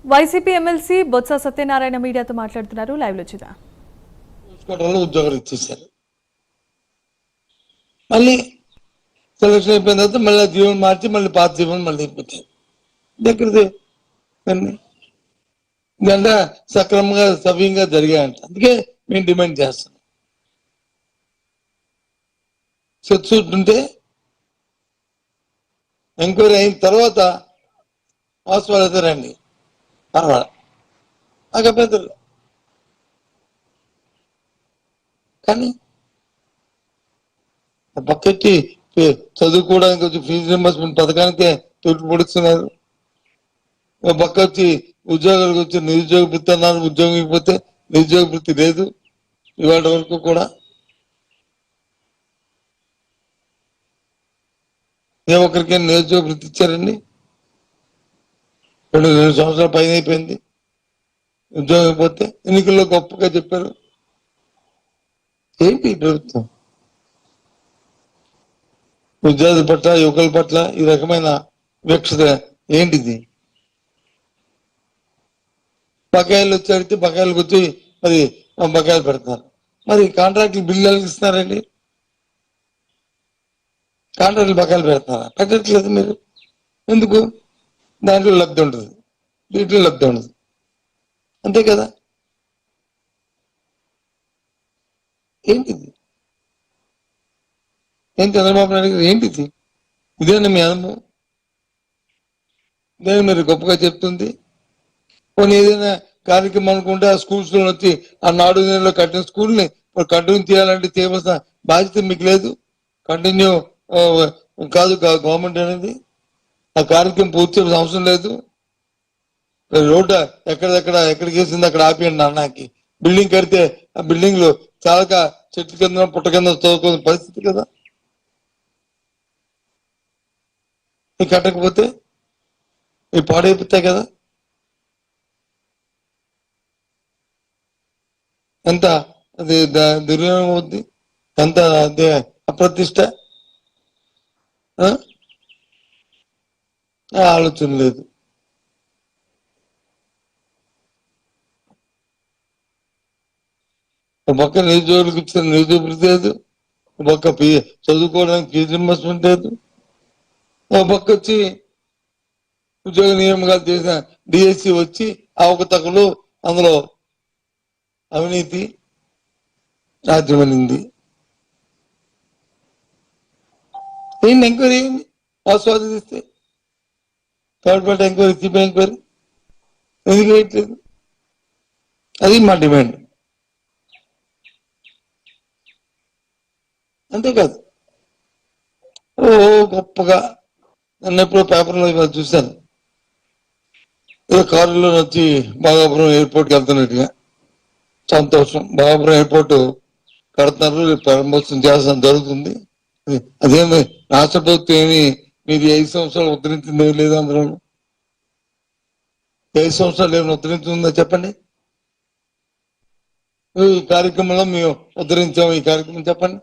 YCP MLC Botsa Satyanarayana మీడియాతో మాట్లాడుతున్నారు. Live లో చూద్దాం. ఉద్యోగాలు ఇచ్చేసారు. మళ్ళీ సెలక్షన్ అయిపోయిన తర్వాత మళ్ళీ జీవనం మార్చి మళ్ళీ పాత జీవనం మళ్ళీ అయిపోతాయి. దగ్గరది ఇదంతా సక్రమంగా సవ్యంగా జరిగాయంట. అందుకే మేము డిమాండ్ చేస్తున్నాం. సూట్ ఉంటే ఎంక్వైరీ అయిన తర్వాత వాస్తవాలు అయితే రండి పర్వాలేదు. నాకు అభ్యంతరం కానీ పక్కకి చదువుకోవడానికి వచ్చి ఫీజు రింబర్స్మెంట్ పథకానికి తోటి పొడుస్తున్నారు. పక్క వచ్చి ఉద్యోగాలకు వచ్చి నిరుద్యోగ వృత్తి అన్నారు. ఉద్యోగం ఇకపోతే నిరుద్యోగ వృత్తి లేదు ఇవాళ వరకు కూడా. ఏ ఒక్కరికైనా నిరుద్యోగ వృత్తి ఇచ్చారండి? 2 సంవత్సరాల పైన అయిపోయింది ఉద్యోగం ఇకపోతే. ఎన్నికల్లో గొప్పగా చెప్పారు. ఏంటి ప్రభుత్వం విద్యార్థుల పట్ల యువకుల పట్ల ఈ రకమైన వివక్షత ఏంటిది? బకాయిలు వచ్చి అడిగితే బకాయిలకు వచ్చి మరి బకాయిలు పెడతారు. మరి కాంట్రాక్టులు బిల్లు ఇస్తున్నారండి. కాంట్రాక్టులు బకాయిలు పెడతారా? పెట్టట్లేదు మీరు. ఎందుకు? దాంట్లో లబ్ధి ఉంటుంది, వీటిలో లబ్ధి ఉండదు. అంతే కదా. ఏంటిది? ఏం చంద్రబాబు నాయుడు గారు ఏంటిది? ఇదేనా మీ అనుభవం? నేను మీరు గొప్పగా చెప్తుంది. కొన్ని ఏదైనా కార్యక్రమం అనుకుంటే ఆ స్కూల్స్ లో వచ్చి ఆ నాడు నెలలో కట్టిన స్కూల్ని కంటిన్యూ చేయాలంటే చేయవలసిన బాధ్యత మీకు లేదు. కంటిన్యూ కాదు గవర్నమెంట్ అనేది. ఆ కార్యక్రమం పూర్తి చేయాల్సిన అవసరం లేదు. రోడ్డు ఎక్కడికి వేసింది అక్కడ ఆపేయండి అన్నాకి. బిల్డింగ్ కడితే ఆ బిల్డింగ్ లో చాలక చెట్ల కింద పుట్ట కింద చదువుకునే పరిస్థితి కదా. కట్టకపోతే ఇవి పాడైపోతాయి కదా. ఎంత అది దుర్వినియోగం అవుద్ది, ఎంత అప్రతిష్ట. ఆలోచన లేదు. ఒక పక్క నిరుద్యోగులకు ఇచ్చిన నిరుద్యోగ వృత్తి లేదు, ఒక పక్క చదువుకోవడానికి ఫీజు రింబర్స్మెంట్ లేదు, ఒక పక్క వచ్చి ఉద్యోగ నియామకాలు చేసిన డిఎస్సి వచ్చి అవకతవకలు, అందులో అవినీతి రాజ్యమనింది. ఏంటి ఎంక్వైరీ అయింది? ఆస్వాదిస్తే third party enquiry, CBI enquiry ఎందుకు వేయట్లేదు? అది మా డిమాండ్. అంతేకాదు గొప్పగా నన్ను ఎప్పుడో పేపర్లో చూశాను. ఏదో కారులో వచ్చి బాగాపురం ఎయిర్పోర్ట్కి వెళ్తున్నట్టుగా. సంతోషం. బాగాపురం ఎయిర్పోర్ట్ కడుతున్నారు, ప్రారంభోత్సవం చేస్తాం జరుగుతుంది. అదేమి రాష్ట్ర ప్రభుత్వం ఏమి మీరు 5 సంవత్సరాలు ఉద్ధరించింది ఏమి లేదు. అందులో 5 సంవత్సరాలు ఏమైనా ఉద్ధరించిందో చెప్పండి. ఈ కార్యక్రమంలో మేము ఉద్ధరించాము ఈ కార్యక్రమం చెప్పండి.